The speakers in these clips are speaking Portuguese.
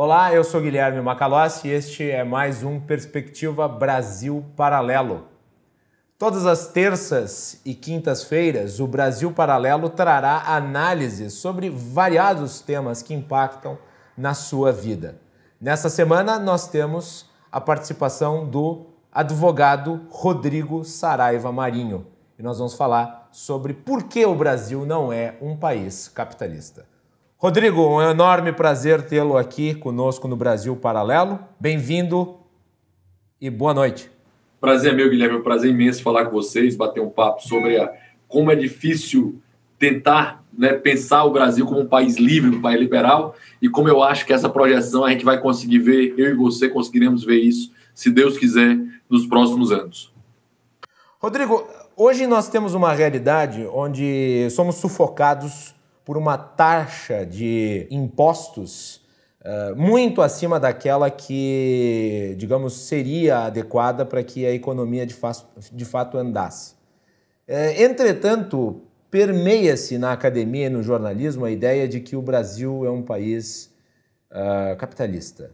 Olá, eu sou Guilherme Macalossi e este é mais um Perspectiva Brasil Paralelo. Todas as terças e quintas-feiras, o Brasil Paralelo trará análises sobre variados temas que impactam na sua vida. Nesta semana, nós temos a participação do advogado Rodrigo Saraiva Marinho. E nós vamos falar sobre por que o Brasil não é um país capitalista. Rodrigo, um enorme prazer tê-lo aqui conosco no Brasil Paralelo. Bem-vindo e boa noite. Prazer é meu, Guilherme. É um prazer imenso falar com vocês, bater um papo sobre como é difícil tentar pensar o Brasil como um país livre, um país liberal, e como eu acho que essa projeção a gente vai conseguir ver, eu e você conseguiremos ver isso, se Deus quiser, nos próximos anos. Rodrigo, hoje nós temos uma realidade onde somos sufocados por uma taxa de impostos muito acima daquela que, digamos, seria adequada para que a economia de fato andasse. Entretanto, permeia-se na academia e no jornalismo a ideia de que o Brasil é um país capitalista.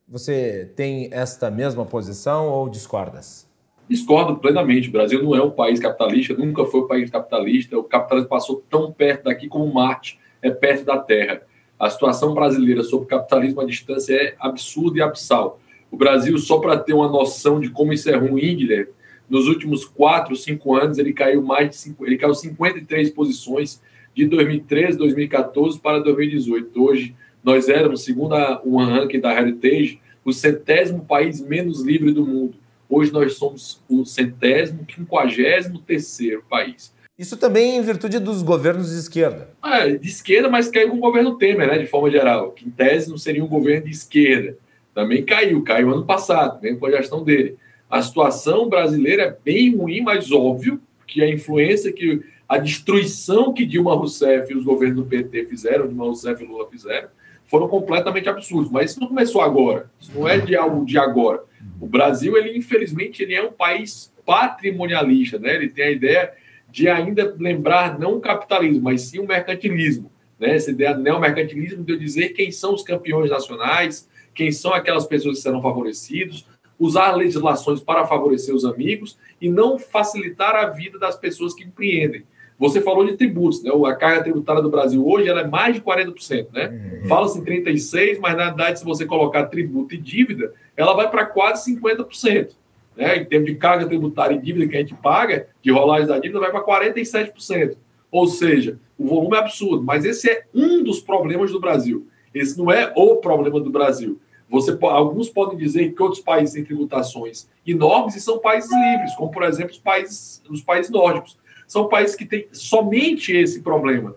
Você tem esta mesma posição ou discordas? Discordo plenamente. O Brasil não é um país capitalista, nunca foi um país capitalista. O capitalismo passou tão perto daqui como Marte é perto da Terra. A situação brasileira sobre o capitalismo à distância é absurda e abissal. O Brasil, só para ter uma noção de como isso é ruim, Guilherme, nos últimos 4, 5 anos ele caiu 53 posições de 2013, 2014 para 2018. Hoje nós éramos, segundo um ranking da Heritage, o 100º país menos livre do mundo. Hoje nós somos o 100º, 53º país. Isso também em virtude dos governos de esquerda. De esquerda, mas caiu com o governo Temer, de forma geral, que em tese não seria um governo de esquerda. Também caiu ano passado, mesmo com a gestão dele. A situação brasileira é bem ruim, mas óbvio que a influência, a destruição que Dilma Rousseff e os governos do PT fizeram, Dilma Rousseff e Lula fizeram, foram completamente absurdos. Mas isso não começou agora, isso não é de algo de agora. O Brasil, infelizmente, é um país patrimonialista, Ele tem a ideia de ainda lembrar não o capitalismo, mas sim o mercantilismo, Essa ideia do neomercantilismo de eu dizer quem são os campeões nacionais, quem são aquelas pessoas que serão favorecidos, usar legislações para favorecer os amigos e não facilitar a vida das pessoas que empreendem. Você falou de tributos, A carga tributária do Brasil hoje ela é mais de 40%, Fala-se em 36%, mas na verdade, se você colocar tributo e dívida, ela vai para quase 50%. Em termos de carga tributária e dívida que a gente paga, de rolagem da dívida, vai para 47%. Ou seja, o volume é absurdo. Mas esse é um dos problemas do Brasil. Esse não é o problema do Brasil. Alguns podem dizer que outros países têm tributações enormes e são países livres, como, por exemplo, os países nórdicos. São países que têm somente esse problema.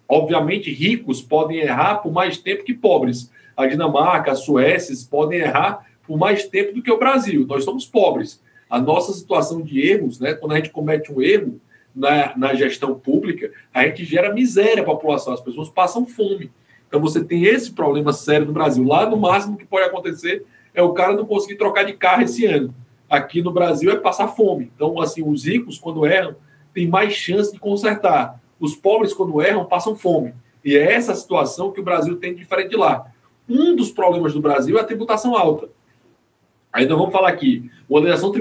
Obviamente, ricos podem errar por mais tempo que pobres. A Dinamarca, a Suécia podem errar por mais tempo do que o Brasil. Nós somos pobres. A nossa situação de erros, quando a gente comete um erro na gestão pública, a gente gera miséria à população, as pessoas passam fome. Então você tem esse problema sério no Brasil. Lá, no máximo que pode acontecer é o cara não conseguir trocar de carro esse ano. Aqui no Brasil é passar fome. Então, assim, os ricos, quando erram, têm mais chance de consertar. Os pobres, quando erram, passam fome. E é essa situação que o Brasil tem diferente de lá. Um dos problemas do Brasil é a tributação alta. Ainda vamos falar aqui, uma legislação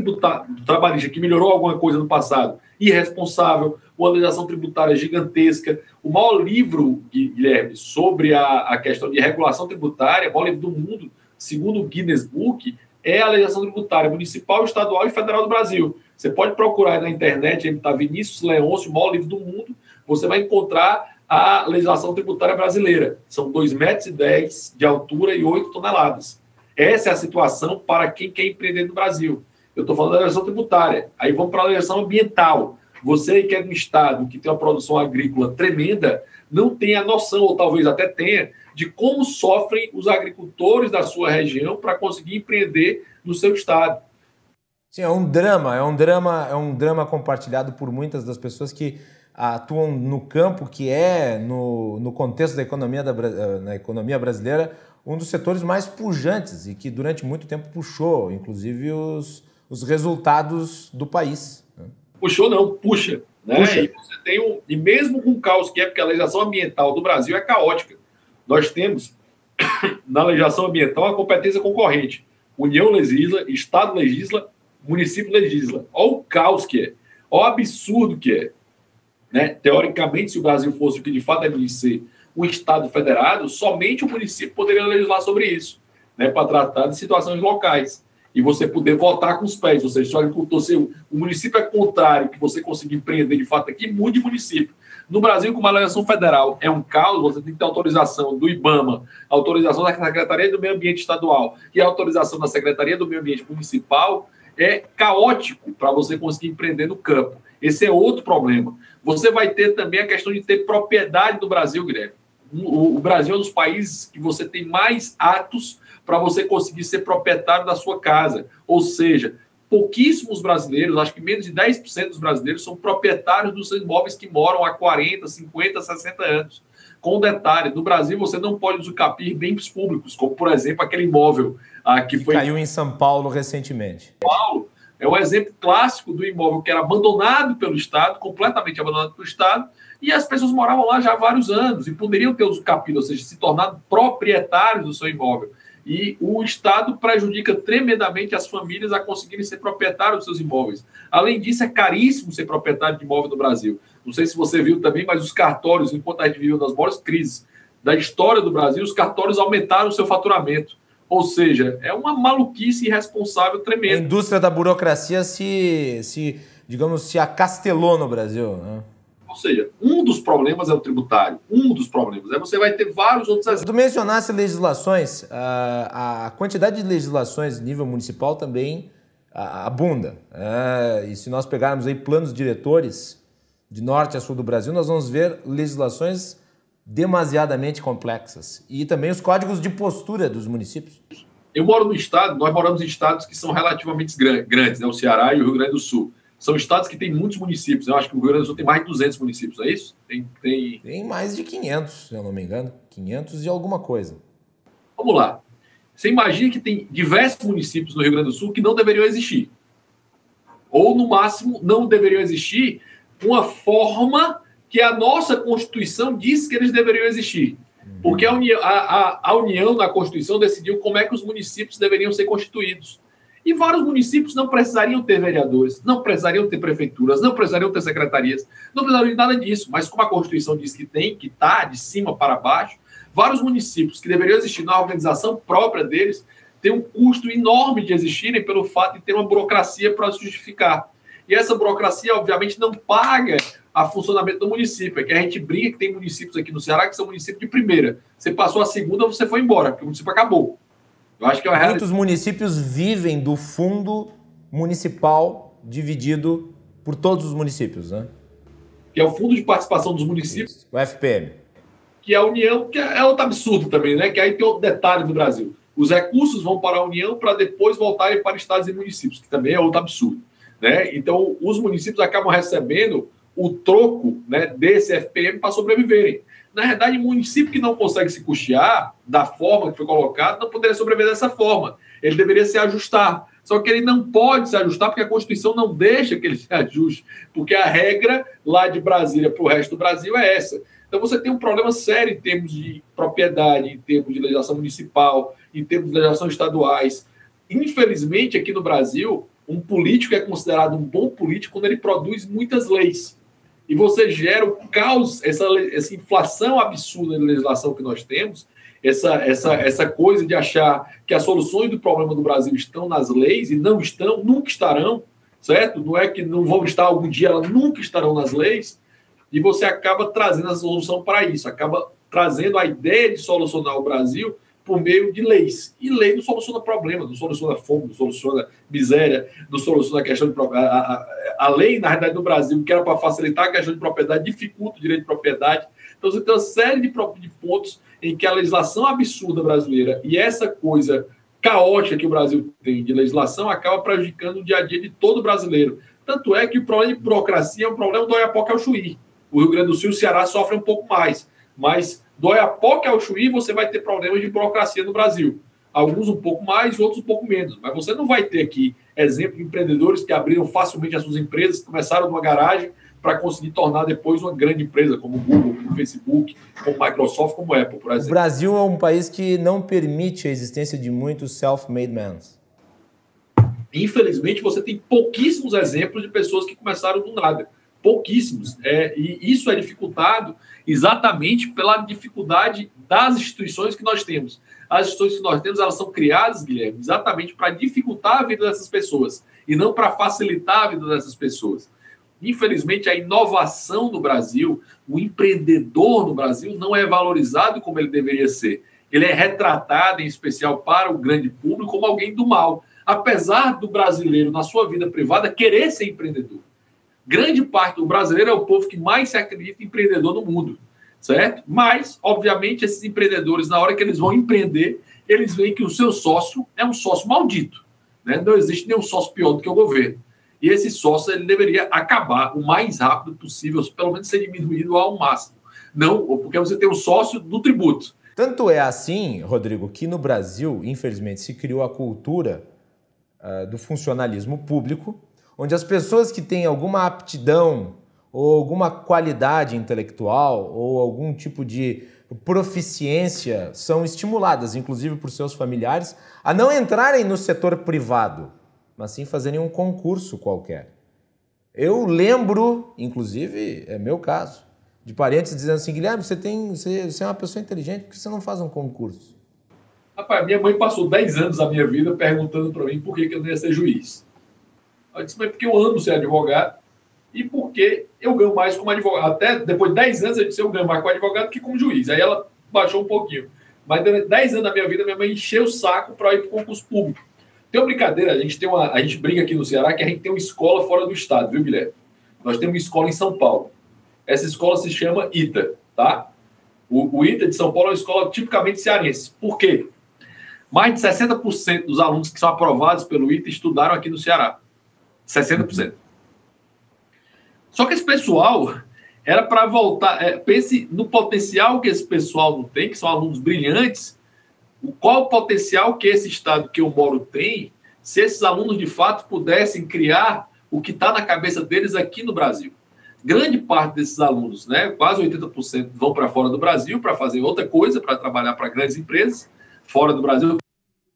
trabalhista que melhorou alguma coisa no passado, irresponsável, uma legislação tributária gigantesca. O maior livro, Guilherme, sobre a questão de regulação tributária, o maior livro do mundo, segundo o Guinness Book, é a legislação tributária municipal, estadual e federal do Brasil. Você pode procurar aí na internet, está Vinícius Leôncio, o maior livro do mundo, você vai encontrar a legislação tributária brasileira. São 2,10 metros de altura e 8 toneladas. Essa é a situação para quem quer empreender no Brasil. Eu estou falando da legislação tributária. Aí vamos para a legislação ambiental. Você que é de um estado que tem uma produção agrícola tremenda, não tem a noção, ou talvez até tenha, de como sofrem os agricultores da sua região para conseguir empreender no seu estado. Sim, é um drama compartilhado por muitas das pessoas que atuam no campo, que é, no contexto da na economia brasileira, um dos setores mais pujantes e que durante muito tempo puxou, inclusive, os resultados do país. Puxou não, puxa. Puxa. E você tem e mesmo com o caos que é, porque a legislação ambiental do Brasil é caótica. Nós temos na legislação ambiental a competência concorrente. União legisla, Estado legisla, município legisla. Olha o caos que é. Olha o absurdo que é. Né? Teoricamente, se o Brasil fosse o que de fato deve ser um Estado federado, somente o município poderia legislar sobre isso, né? Para tratar de situações locais. E você poder votar com os pés. Ou seja, se o agricultor, se o município é contrário, que você conseguir empreender de fato aqui, mude o município. No Brasil, com uma legislação federal, é um caos, você tem que ter autorização do IBAMA, autorização da Secretaria do Meio Ambiente Estadual e a autorização da Secretaria do Meio Ambiente Municipal. É caótico para você conseguir empreender no campo. Esse é outro problema. Você vai ter também a questão de ter propriedade do Brasil, Guilherme. O Brasil é um dos países que você tem mais atos para você conseguir ser proprietário da sua casa. Ou seja, pouquíssimos brasileiros, acho que menos de 10% dos brasileiros são proprietários dos seus imóveis que moram há 40, 50, 60 anos. Com um detalhe, no Brasil você não pode usucapir bens públicos, como, por exemplo, aquele imóvel que foi... Caiu em São Paulo recentemente. Paulo é um exemplo clássico do imóvel que era abandonado pelo Estado, completamente abandonado pelo Estado, e as pessoas moravam lá já há vários anos e poderiam ter usucapido, ou seja, se tornado proprietários do seu imóvel. E o Estado prejudica tremendamente as famílias a conseguirem ser proprietários dos seus imóveis. Além disso, é caríssimo ser proprietário de imóvel no Brasil. Não sei se você viu também, mas os cartórios, enquanto a gente viveu nas maiores crises da história do Brasil, os cartórios aumentaram o seu faturamento. Ou seja, é uma maluquice irresponsável tremenda. A indústria da burocracia digamos, se acastelou no Brasil, né? Ou seja, um dos problemas é o tributário. Um dos problemas. Aí você vai ter vários outros exemplos. Tu mencionasse legislações, a quantidade de legislações nível municipal também abunda. E se nós pegarmos aí planos diretores de norte a sul do Brasil, nós vamos ver legislações demasiadamente complexas. E também os códigos de postura dos municípios. Eu moro no estado, nós moramos em estados que são relativamente grandes, né? O Ceará e o Rio Grande do Sul. São estados que têm muitos municípios. Eu acho que o Rio Grande do Sul tem mais de 200 municípios, é isso? Tem mais de 500, se eu não me engano. 500 e alguma coisa. Vamos lá. Você imagina que tem diversos municípios no Rio Grande do Sul que não deveriam existir. Ou, no máximo, não deveriam existir uma forma que a nossa Constituição diz que eles deveriam existir. Porque a União, na Constituição, decidiu como é que os municípios deveriam ser constituídos. E vários municípios não precisariam ter vereadores, não precisariam ter prefeituras, não precisariam ter secretarias, não precisariam de nada disso. Mas como a Constituição diz que tem, que está de cima para baixo, vários municípios que deveriam existir na organização própria deles têm um custo enorme de existirem pelo fato de ter uma burocracia para se justificar. E essa burocracia, obviamente, não paga a funcionamento do município. É que a gente brinca que tem municípios aqui no Ceará que são municípios de primeira. Você passou a segunda, você foi embora, porque o município acabou. Eu acho que é uma Muitos municípios vivem do fundo municipal dividido por todos os municípios, né? Que é o Fundo de Participação dos Municípios. O FPM. Que é a União, que é outro absurdo também, né? Que aí tem outro detalhe no Brasil. Os recursos vão para a União para depois voltarem para estados e municípios, que também é outro absurdo, né? Então, os municípios acabam recebendo o troco, né, desse FPM para sobreviverem. Na verdade, o município que não consegue se custear da forma que foi colocado não poderia sobreviver dessa forma. Ele deveria se ajustar. Só que ele não pode se ajustar porque a Constituição não deixa que ele se ajuste. Porque a regra lá de Brasília para o resto do Brasil é essa. Então você tem um problema sério em termos de propriedade, em termos de legislação municipal, em termos de legislação estaduais. Infelizmente, aqui no Brasil, um político é considerado um bom político quando ele produz muitas leis. E você gera o caos, essa inflação absurda de legislação que nós temos, essa coisa de achar que as soluções do problema do Brasil estão nas leis e não estão, nunca estarão, certo? Não é que não vão estar algum dia, elas nunca estarão nas leis, e você acaba trazendo a solução para isso, acaba trazendo a ideia de solucionar o Brasil por meio de leis. E lei não soluciona problema, não soluciona fome, não soluciona miséria, não soluciona a questão de propriedade. A lei, na realidade, no Brasil, que era para facilitar a questão de propriedade, dificulta o direito de propriedade. Então, você tem uma série de pontos em que a legislação absurda brasileira e essa coisa caótica que o Brasil tem de legislação acaba prejudicando o dia a dia de todo brasileiro. Tanto é que o problema de burocracia é um problema do Oiapoque ao Chuí. O Rio Grande do Sul e o Ceará sofrem um pouco mais, mas do Oiapoque ao Chuí você vai ter problemas de burocracia no Brasil. Alguns um pouco mais, outros um pouco menos. Mas você não vai ter aqui exemplo de empreendedores que abriram facilmente as suas empresas, começaram numa garagem, para conseguir tornar depois uma grande empresa como o Google, como o Facebook, como a Microsoft, como a Apple, por exemplo. O Brasil é um país que não permite a existência de muitos self-made men. Infelizmente, você tem pouquíssimos exemplos de pessoas que começaram do nada. Pouquíssimos. E isso é dificultado exatamente pela dificuldade das instituições que nós temos. As instituições que nós temos, elas são criadas, Guilherme, exatamente para dificultar a vida dessas pessoas e não para facilitar a vida dessas pessoas. Infelizmente, a inovação no Brasil, o empreendedor no Brasil não é valorizado como ele deveria ser. Ele é retratado, em especial para o grande público, como alguém do mal, apesar do brasileiro, na sua vida privada, querer ser empreendedor. Grande parte do brasileiro é o povo que mais se acredita em empreendedor no mundo, certo? Mas, obviamente, esses empreendedores, na hora que eles vão empreender, eles veem que o seu sócio é um sócio maldito, né? Não existe nenhum sócio pior do que o governo. E esse sócio ele deveria acabar o mais rápido possível, pelo menos ser diminuído ao máximo. Não, porque você tem um sócio do tributo. Tanto é assim, Rodrigo, que no Brasil, infelizmente, se criou a cultura do funcionalismo público, onde as pessoas que têm alguma aptidão ou alguma qualidade intelectual ou algum tipo de proficiência são estimuladas, inclusive por seus familiares, a não entrarem no setor privado, mas sim fazerem um concurso qualquer. Eu lembro, inclusive, é meu caso, de parentes dizendo assim, Guilherme, você é uma pessoa inteligente, por que você não faz um concurso? Rapaz, minha mãe passou 10 anos da minha vida perguntando para mim por que eu não ia ser juiz. Eu disse, mas porque eu amo ser advogado e porque eu ganho mais como advogado. Até depois de 10 anos eu disse, eu ganho mais como advogado que como juiz. Aí ela baixou um pouquinho. Mas durante 10 anos da minha vida, minha mãe encheu o saco para ir para o concurso público. Tem uma brincadeira, a gente brinca aqui no Ceará que a gente tem uma escola fora do estado, viu, Guilherme? Nós temos uma escola em São Paulo. Essa escola se chama ITA, tá? O ITA de São Paulo é uma escola tipicamente cearense. Por quê? Mais de 60% dos alunos que são aprovados pelo ITA estudaram aqui no Ceará. 60%. Só que esse pessoal era para voltar... pense no potencial que esse pessoal não tem, que são alunos brilhantes. Qual o potencial que esse estado que eu moro tem, se esses alunos de fato pudessem criar o que está na cabeça deles aqui no Brasil. Grande parte desses alunos, né, quase 80%, vão para fora do Brasil para fazer outra coisa, para trabalhar para grandes empresas fora do Brasil.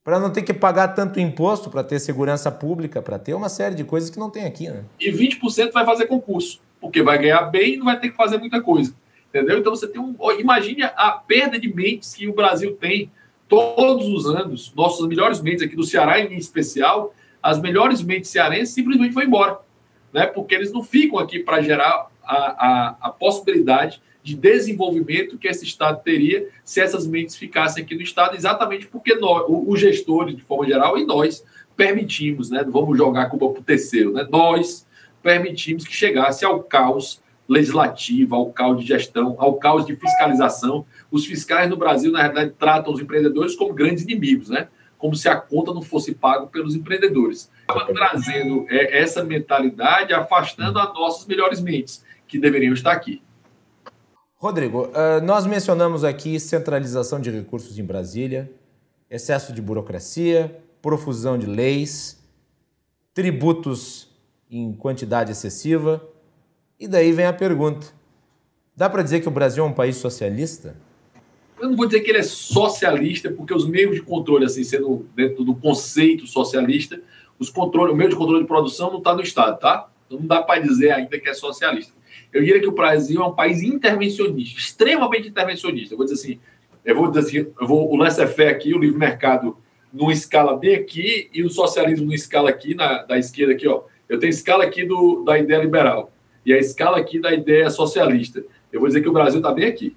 Para não ter que pagar tanto imposto, para ter segurança pública, para ter uma série de coisas que não tem aqui, né? E 20% vai fazer concurso, porque vai ganhar bem e não vai ter que fazer muita coisa. Entendeu? Então você tem imagine a perda de mentes que o Brasil tem todos os anos. Nossas melhores mentes aqui do Ceará, em especial, as melhores mentes cearenses simplesmente vão embora, né? Porque eles não ficam aqui para gerar a possibilidade de desenvolvimento que esse Estado teria se essas mentes ficassem aqui no Estado, exatamente porque nós, os gestores, de forma geral, e nós permitimos, né? Não vamos jogar a culpa para o terceiro, né? Nós permitimos que chegasse ao caos legislativo, ao caos de gestão, ao caos de fiscalização. Os fiscais no Brasil, na realidade, tratam os empreendedores como grandes inimigos, né? Como se a conta não fosse paga pelos empreendedores. Estava trazendo essa mentalidade, afastando as nossas melhores mentes, que deveriam estar aqui. Rodrigo, nós mencionamos aqui centralização de recursos em Brasília, excesso de burocracia, profusão de leis, tributos em quantidade excessiva. E daí vem a pergunta: dá para dizer que o Brasil é um país socialista? Eu não vou dizer que ele é socialista, porque os meios de controle, assim, sendo dentro do conceito socialista, o meio de controle de produção não está no Estado, tá? Então não dá para dizer ainda que é socialista. Eu diria que o Brasil é um país intervencionista, extremamente intervencionista. Eu vou dizer assim, o laissez-faire aqui, o livre mercado numa escala bem aqui e o socialismo numa escala aqui, da esquerda aqui, ó. Eu tenho escala aqui da ideia liberal e a escala aqui da ideia socialista. Eu vou dizer que o Brasil está bem aqui.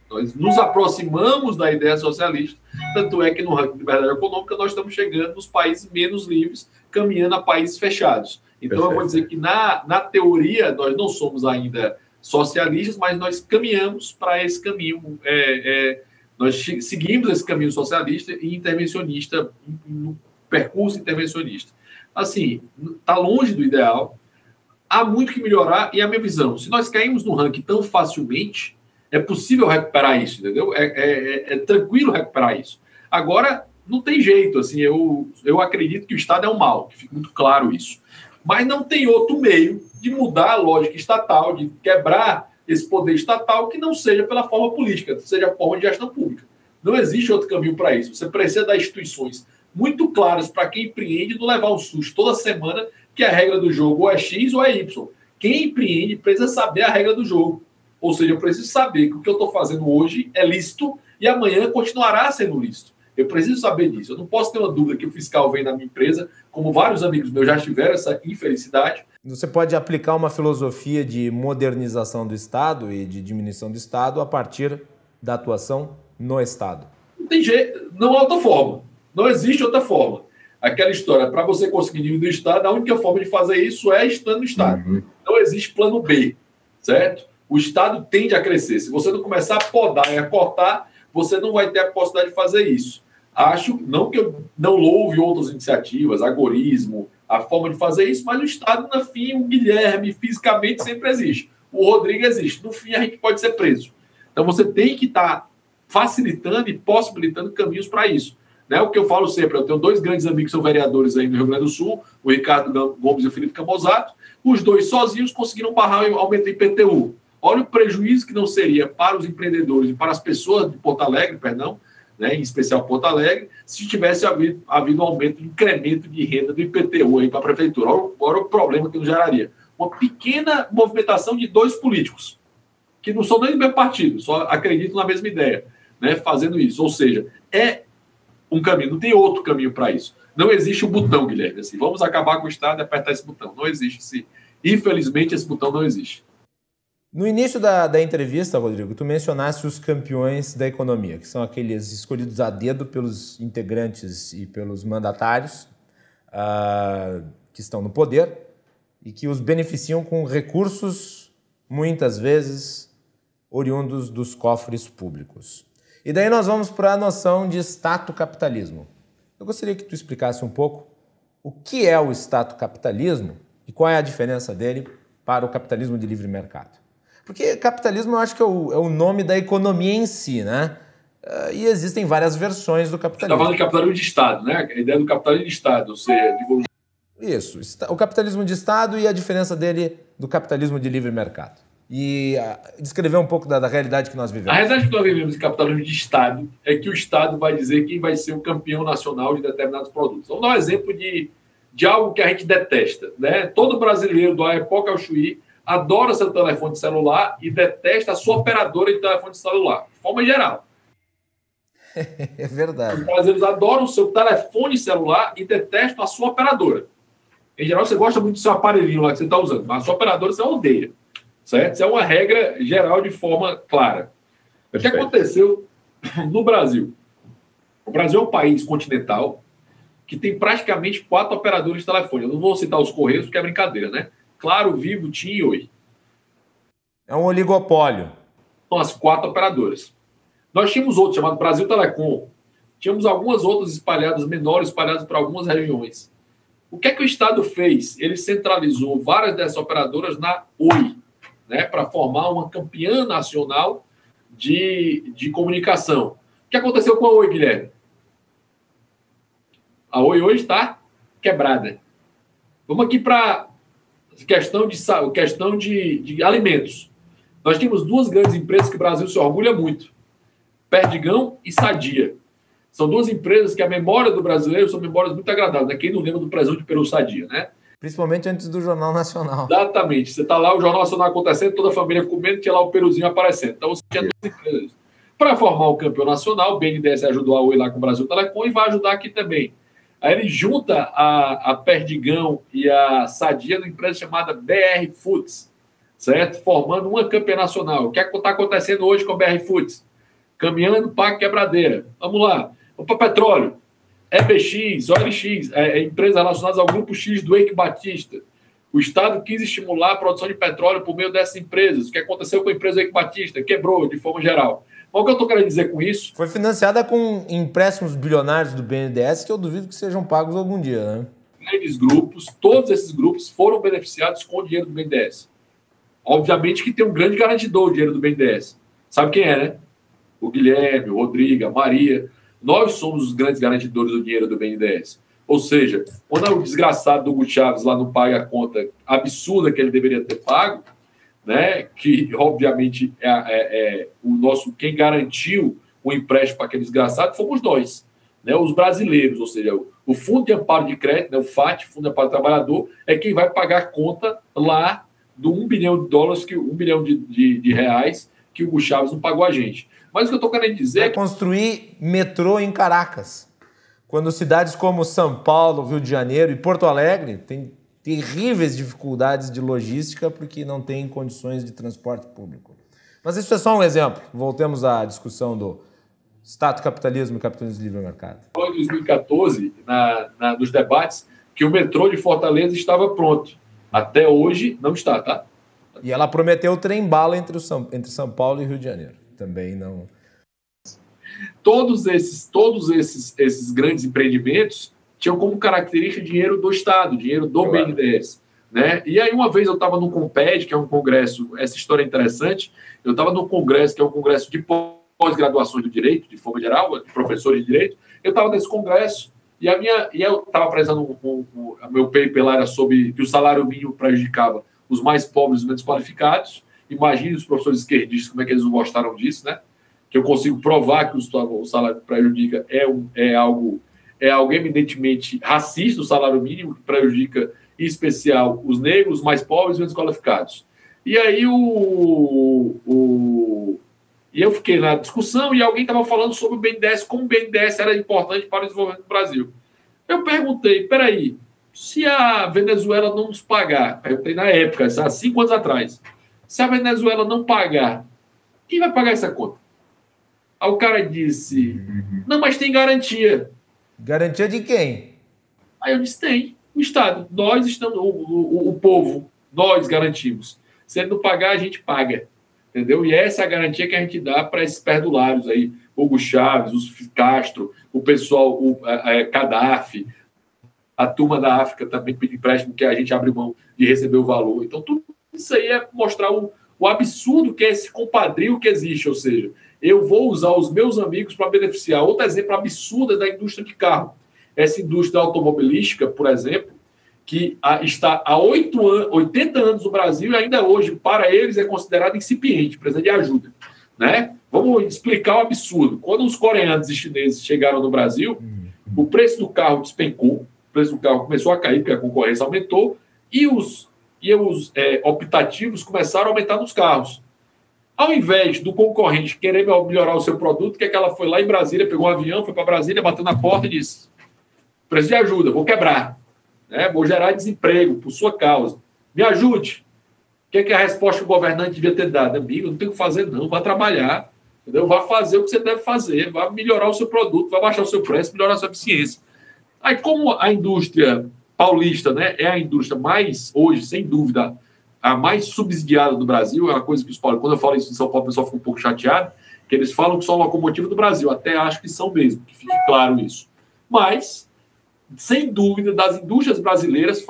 Nós nos aproximamos da ideia socialista, tanto é que no ranking de liberdade econômica nós estamos chegando nos países menos livres, caminhando a países fechados. Então, perfeito. Eu vou dizer que na teoria nós não somos ainda socialistas, mas nós caminhamos para esse caminho, nós seguimos esse caminho socialista e intervencionista, no percurso intervencionista. Assim, está longe do ideal, há muito que melhorar e a minha visão, se nós caímos no ranking tão facilmente, é possível recuperar isso, entendeu? É tranquilo recuperar isso. Agora, não tem jeito, assim, eu acredito que o Estado é um mal, que fica muito claro isso. Mas não tem outro meio de mudar a lógica estatal, de quebrar esse poder estatal que não seja pela forma política, seja a forma de gestão pública. Não existe outro caminho para isso. Você precisa dar instituições muito claras para quem empreende, não levar um susto toda semana que a regra do jogo ou é X ou é Y. Quem empreende precisa saber a regra do jogo. Ou seja, eu preciso saber que o que eu estou fazendo hoje é lícito e amanhã continuará sendo lícito. Eu preciso saber disso. Eu não posso ter uma dúvida que o fiscal vem na minha empresa, como vários amigos meus já tiveram essa infelicidade. Você pode aplicar uma filosofia de modernização do Estado e de diminuição do Estado a partir da atuação no Estado. Não tem jeito, não há outra forma. Não existe outra forma. Aquela história, para você conseguir diminuir o Estado, a única forma de fazer isso é estando no Estado. Não existe plano B, certo? O Estado tende a crescer. Se você não começar a podar e a cortar, você não vai ter a possibilidade de fazer isso. Acho, não que eu não louve outras iniciativas, agorismo, a forma de fazer isso, mas o Estado, no fim, o Guilherme, fisicamente, sempre existe. O Rodrigo existe. No fim, a gente pode ser preso. Então, você tem que estar facilitando e possibilitando caminhos para isso. Né? O que eu falo sempre, eu tenho dois grandes amigos que são vereadores aí no Rio Grande do Sul, o Ricardo Gomes e o Felipe Camozato. Os dois sozinhos conseguiram barrar o aumento do IPTU. Olha o prejuízo que não seria para os empreendedores e para as pessoas de Porto Alegre, né, em especial Porto Alegre, se tivesse havido um aumento, um incremento de renda do IPTU aí para a prefeitura. Olha o problema que nos geraria. Uma pequena movimentação de dois políticos, que não são nem do mesmo partido, só acreditam na mesma ideia, né, fazendo isso. Ou seja, é um caminho, não tem outro caminho para isso. Não existe o botão, Guilherme, assim, vamos acabar com o Estado e apertar esse botão. Não existe, sim. Infelizmente, esse botão não existe. No início da entrevista, Rodrigo, tu mencionaste os campeões da economia, que são aqueles escolhidos a dedo pelos integrantes e pelos mandatários que estão no poder e que os beneficiam com recursos, muitas vezes, oriundos dos cofres públicos. E daí nós vamos para a noção de estato-capitalismo. Eu gostaria que tu explicasse um pouco o que é o estato-capitalismo e qual é a diferença dele para o capitalismo de livre mercado. Porque capitalismo eu acho que é o nome da economia em si, né? E existem várias versões do capitalismo. Você está falando de capitalismo de Estado, né? A ideia do capitalismo de Estado. Isso, o capitalismo de Estado e a diferença dele do capitalismo de livre mercado. E descrever um pouco da realidade que nós vivemos. A realidade que nós vivemos em capitalismo de Estado é que o Estado vai dizer quem vai ser o campeão nacional de determinados produtos. Vamos dar um exemplo de algo que a gente detesta, né? Todo brasileiro, do Aepoca ao Chuí, adora seu telefone celular e detesta a sua operadora de telefone celular, de forma geral. É verdade. Os brasileiros adoram o seu telefone celular e detestam a sua operadora. Em geral, você gosta muito do seu aparelhinho lá que você está usando, mas a sua operadora você odeia. Certo? Isso é uma regra geral de forma clara. O que aconteceu no Brasil? O Brasil é um país continental que tem praticamente 4 operadores de telefone. Eu não vou citar os Correios porque é brincadeira, né? Claro, Vivo, TIM e Oi. É um oligopólio. São as 4 operadoras. Nós tínhamos outros, chamado Brasil Telecom. Tínhamos algumas outras espalhadas, menores, espalhadas para algumas regiões. O que é que o Estado fez? Ele centralizou várias dessas operadoras na Oi, né, para formar uma campeã nacional de comunicação. O que aconteceu com a Oi, Guilherme? A Oi hoje está quebrada. Vamos aqui para questão de alimentos. Nós temos 2 grandes empresas que o Brasil se orgulha muito. Perdigão e Sadia. São 2 empresas que a memória do brasileiro são memórias muito agradáveis. Né? Quem não lembra do presunto de peru Sadia, né? Principalmente antes do Jornal Nacional. Exatamente. Você está lá, o Jornal Nacional acontecendo, toda a família comendo, tinha lá o peruzinho aparecendo. Então você tinha 2 empresas. Para formar o campeão nacional, o BNDES ajudou a Oi lá com o Brasil Telecom e vai ajudar aqui também. Aí ele junta a Perdigão e a Sadia numa empresa chamada BR Foods, certo? Formando uma campeã nacional. O que é que está acontecendo hoje com a BR Foods? Caminhando para a quebradeira. Vamos lá. Vamos para petróleo. EBX, OLX, empresas relacionadas ao Grupo X do Eike Batista. O Estado quis estimular a produção de petróleo por meio dessas empresas. O que aconteceu com a empresa Eike Batista? Quebrou, de forma geral. Mas o que eu estou querendo dizer com isso? Foi financiada com empréstimos bilionários do BNDES que eu duvido que sejam pagos algum dia, né? Grandes grupos, todos esses grupos foram beneficiados com o dinheiro do BNDES. Obviamente que tem um grande garantidor o dinheiro do BNDES. Sabe quem é, né? O Guilherme, o Rodrigo, a Maria. Nós somos os grandes garantidores do dinheiro do BNDES. Ou seja, quando o desgraçado do Hugo Chávez lá não paga a conta absurda que ele deveria ter pago, né, que obviamente o nosso, quem garantiu o empréstimo para aquele desgraçado fomos nós, né, os brasileiros, ou seja, o Fundo de Amparo de Crédito, né, o FAT, Fundo de Amparo do Trabalhador, é quem vai pagar a conta lá do $1 bilhão, $1 bilhão de reais que o Hugo Chávez não pagou a gente. Mas o que eu estou querendo dizer é construir metrô em Caracas, quando cidades como São Paulo, Rio de Janeiro e Porto Alegre têm terríveis dificuldades de logística porque não têm condições de transporte público. Mas isso é só um exemplo. Voltemos à discussão do Estado capitalismo e capitalismo de livre mercado. Foi em 2014, nos debates, que o metrô de Fortaleza estava pronto. Até hoje não está, tá? E ela prometeu o trem-bala entre São Paulo e Rio de Janeiro. Também não... Todos esses grandes empreendimentos tinham como característica dinheiro do Estado, dinheiro do BNDES. Né? E aí, uma vez eu estava no Comped, que é um congresso, essa história é interessante, eu estava no congresso, que é um congresso de pós-graduações do direito, de forma geral, de professores de direito, eu estava nesse congresso e eu estava apresentando o meu paper lá era sobre que o salário mínimo prejudicava os mais pobres e os menos qualificados. Imagine os professores esquerdistas como é que eles não gostaram disso, né? Que eu consigo provar que o salário prejudica é algo eminentemente racista, o salário mínimo que prejudica, em especial, os negros, os mais pobres e menos qualificados. E aí e eu fiquei na discussão e alguém estava falando sobre o BNDES, como o BNDES era importante para o desenvolvimento do Brasil. Eu perguntei, peraí, se a Venezuela não nos pagar, perguntei na época, há 5 anos atrás, se a Venezuela não pagar, quem vai pagar essa conta? Aí o cara disse, não, mas tem garantia. Garantia de quem? Aí eu disse, tem, o Estado. Nós estamos, o povo, nós garantimos. Se ele não pagar, a gente paga. Entendeu? E essa é a garantia que a gente dá para esses perdulários aí, Hugo Chávez, o Castro, o pessoal, o Gaddafi, a turma da África também pediu empréstimo, que a gente abre mão de receber o valor. Então, tudo isso aí é mostrar o absurdo que é esse compadrio que existe, ou seja, eu vou usar os meus amigos para beneficiar. Outro exemplo absurdo é da indústria de carro. Essa indústria automobilística, por exemplo, que está há 80 anos no Brasil e ainda hoje, para eles, é considerada incipiente, precisa de ajuda. Né? Vamos explicar o absurdo. Quando os coreanos e chineses chegaram no Brasil, o preço do carro despencou, o preço do carro começou a cair, porque a concorrência aumentou, e os optativos começaram a aumentar nos carros. Ao invés do concorrente querer melhorar o seu produto, que ela foi lá em Brasília, pegou um avião, foi para Brasília, bateu na porta e disse, preciso de ajuda, vou quebrar. Vou gerar desemprego por sua causa. Me ajude. O que é a resposta que o governante devia ter dado? Amigo, não tem o que fazer, não. Vá trabalhar. Entendeu? Vá fazer o que você deve fazer. Vá melhorar o seu produto, vá baixar o seu preço, melhorar a sua eficiência. Aí, como a indústria paulista, né, é a indústria mais, hoje, sem dúvida, a mais subsidiada do Brasil, é uma coisa que os paulistas, quando eu falo isso em São Paulo, o pessoal fica um pouco chateado, que eles falam que são a locomotiva do Brasil. Até acho que são mesmo, que fique claro isso. Mas, sem dúvida, das indústrias brasileiras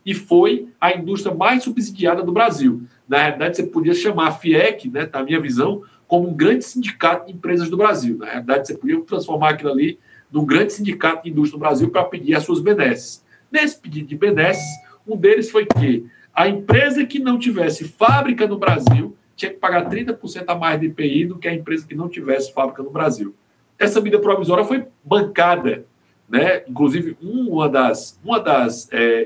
e foi a indústria mais subsidiada do Brasil. Na realidade, você podia chamar a FIEC, né, na minha visão, como um grande sindicato de empresas do Brasil. Na realidade, você podia transformar aquilo ali num grande sindicato de indústria do Brasil para pedir as suas benesses. Nesse pedido de benesses, um deles foi que a empresa que não tivesse fábrica no Brasil tinha que pagar 30% a mais de IPI do que a empresa que não tivesse fábrica no Brasil. Essa medida provisória foi bancada, né? Inclusive, uma das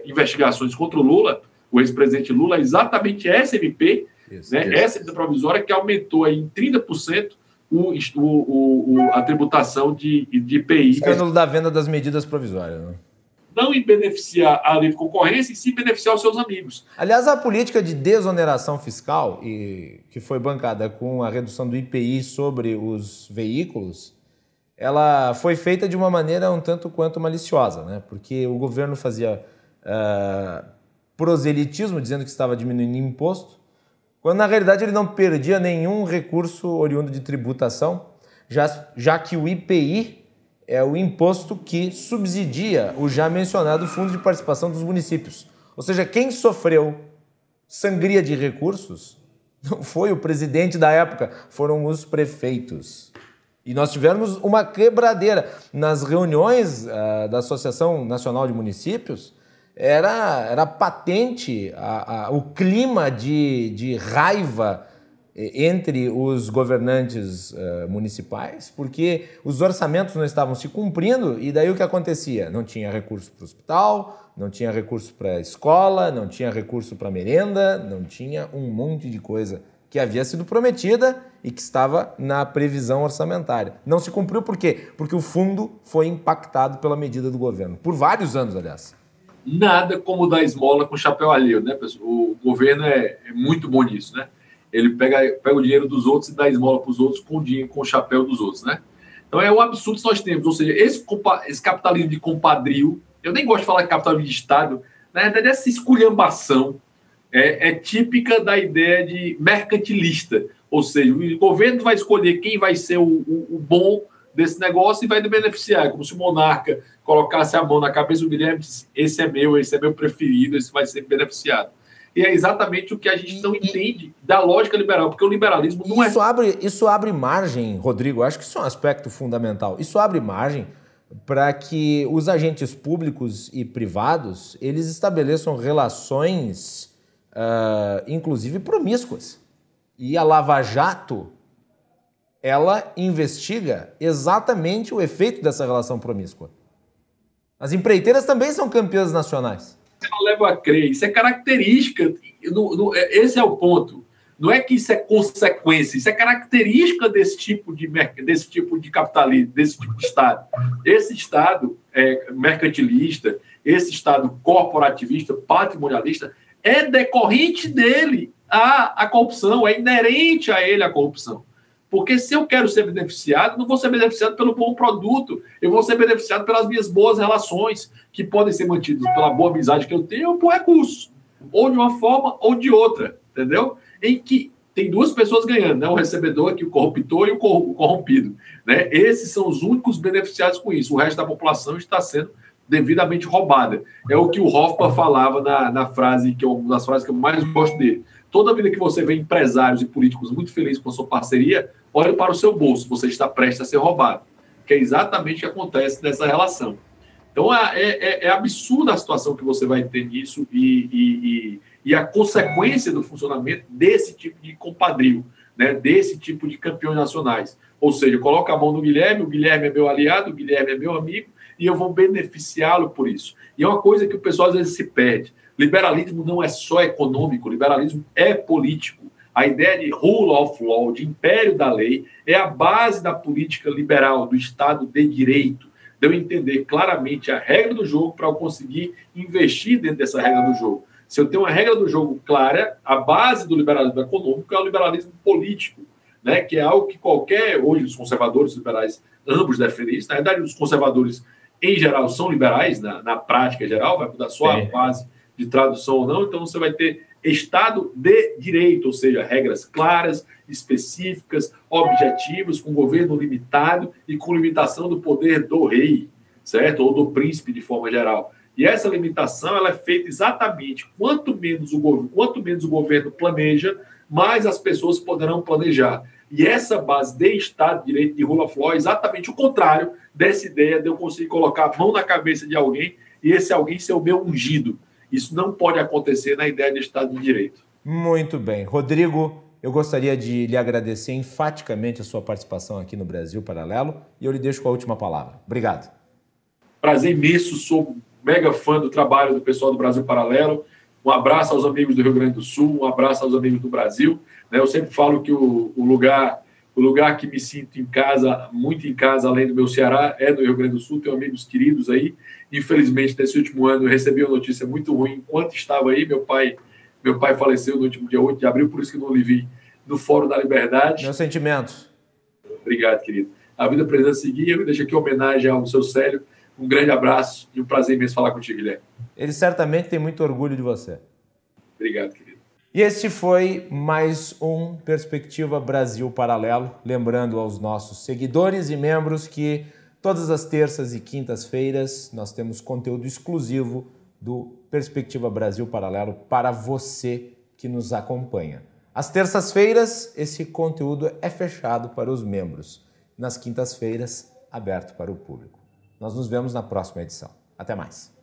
investigações contra o Lula, o ex-presidente Lula, é exatamente essa MP, essa medida provisória que aumentou aí em 30% a tributação de IPI. Escândalo da venda das medidas provisórias, né? Não em beneficiar a livre concorrência, e sim beneficiar os seus amigos. Aliás, a política de desoneração fiscal, que foi bancada com a redução do IPI sobre os veículos, ela foi feita de uma maneira um tanto quanto maliciosa, né? Porque o governo fazia proselitismo, dizendo que estava diminuindo imposto, quando na realidade ele não perdia nenhum recurso oriundo de tributação, já que o IPI é o imposto que subsidia o já mencionado Fundo de Participação dos Municípios. Ou seja, quem sofreu sangria de recursos não foi o presidente da época, foram os prefeitos. E nós tivemos uma quebradeira. Nas reuniões da Associação Nacional de Municípios, era patente o clima de raiva entre os governantes municipais, porque os orçamentos não estavam se cumprindo e daí o que acontecia? Não tinha recurso para o hospital, não tinha recurso para a escola, não tinha recurso para merenda, não tinha um monte de coisa que havia sido prometida e que estava na previsão orçamentária. Não se cumpriu por quê? Porque o fundo foi impactado pela medida do governo, por vários anos, aliás. Nada como dar esmola com chapéu alheio, né, pessoal? O governo é muito bom nisso, né? Ele pega o dinheiro dos outros e dá esmola para os outros com o dinheiro, com o chapéu dos outros, né? Então é um absurdo que nós temos. Ou seja, esse capitalismo de compadrio, eu nem gosto de falar de capitalismo de Estado, na verdade essa esculhambação é típica da ideia de mercantilista. Ou seja, o governo vai escolher quem vai ser o bom desse negócio e vai beneficiar, como se o monarca colocasse a mão na cabeça do Guilherme e disse, esse é meu preferido, esse vai ser beneficiado. E é exatamente o que a gente não entende da lógica liberal, porque o liberalismo não Isso abre margem, Rodrigo, acho que isso é um aspecto fundamental. Isso abre margem para que os agentes públicos e privados, eles estabeleçam relações, inclusive promíscuas. E a Lava Jato, ela investiga exatamente o efeito dessa relação promíscua. As empreiteiras também são campeãs nacionais. Ela leva a crer, isso é característica, esse é o ponto. Não é que isso é consequência, isso é característica desse tipo de capitalismo, desse tipo de Estado. Esse Estado mercantilista, esse Estado corporativista, patrimonialista, é decorrente dele a corrupção, é inerente a ele a corrupção. Porque se eu quero ser beneficiado, não vou ser beneficiado pelo bom produto, eu vou ser beneficiado pelas minhas boas relações, que podem ser mantidas pela boa amizade que eu tenho ou por recursos, ou de uma forma ou de outra, entendeu? Em que tem duas pessoas ganhando, né? O recebedor, que o corruptor, e o corrompido, né? Esses são os únicos beneficiados com isso, o resto da população está sendo devidamente roubada. É o que o Hoffman falava na frase, uma das frases que eu mais gosto dele. Toda vida que você vê empresários e políticos muito felizes com a sua parceria, olhe para o seu bolso, você está prestes a ser roubado. Que é exatamente o que acontece nessa relação. Então, é absurda a situação que você vai ter nisso e a consequência do funcionamento desse tipo de compadrio, né, desse tipo de campeões nacionais. Ou seja, coloca a mão no Guilherme, o Guilherme é meu aliado, o Guilherme é meu amigo, e eu vou beneficiá-lo por isso. E é uma coisa que o pessoal às vezes se perde. Liberalismo não é só econômico, liberalismo é político. A ideia de rule of law, de império da lei, é a base da política liberal, do Estado de Direito. De eu entender claramente a regra do jogo para eu conseguir investir dentro dessa regra do jogo. Se eu tenho uma regra do jogo clara, a base do liberalismo econômico é o liberalismo político, né? Que é algo que hoje os conservadores e os liberais ambos defendem isso. Na verdade, os conservadores, em geral, são liberais, na prática geral, vai mudar só a base de tradução ou não, então você vai ter Estado de Direito, ou seja, regras claras, específicas, objetivas, com governo limitado e com limitação do poder do rei, certo? Ou do príncipe de forma geral. E essa limitação ela é feita exatamente quanto menos o governo planeja, mais as pessoas poderão planejar. E essa base de Estado de Direito de rule of law é exatamente o contrário dessa ideia de eu conseguir colocar a mão na cabeça de alguém e esse alguém ser o meu ungido. Isso não pode acontecer na ideia de Estado de Direito. Muito bem. Rodrigo, eu gostaria de lhe agradecer enfaticamente a sua participação aqui no Brasil Paralelo e eu lhe deixo com a última palavra. Obrigado. Prazer imenso, sou mega fã do trabalho do pessoal do Brasil Paralelo. Um abraço aos amigos do Rio Grande do Sul, um abraço aos amigos do Brasil. Eu sempre falo que o lugar que me sinto em casa, muito em casa, além do meu Ceará, é no Rio Grande do Sul. Tenho amigos queridos aí. Infelizmente, nesse último ano, eu recebi uma notícia muito ruim enquanto estava aí. Meu pai faleceu no último dia 8 de abril, por isso que não lhe vi no Fórum da Liberdade. Meus sentimentos. Obrigado, querido. A vida precisa seguir. Eu deixo aqui homenagem ao seu Célio. Um grande abraço e um prazer imenso falar contigo, Guilherme. Ele certamente tem muito orgulho de você. Obrigado, querido. E este foi mais um Perspectiva Brasil Paralelo. Lembrando aos nossos seguidores e membros que todas as terças e quintas-feiras nós temos conteúdo exclusivo do Perspectiva Brasil Paralelo para você que nos acompanha. Às terças-feiras, esse conteúdo é fechado para os membros. nas quintas-feiras, aberto para o público. Nós nos vemos na próxima edição. Até mais.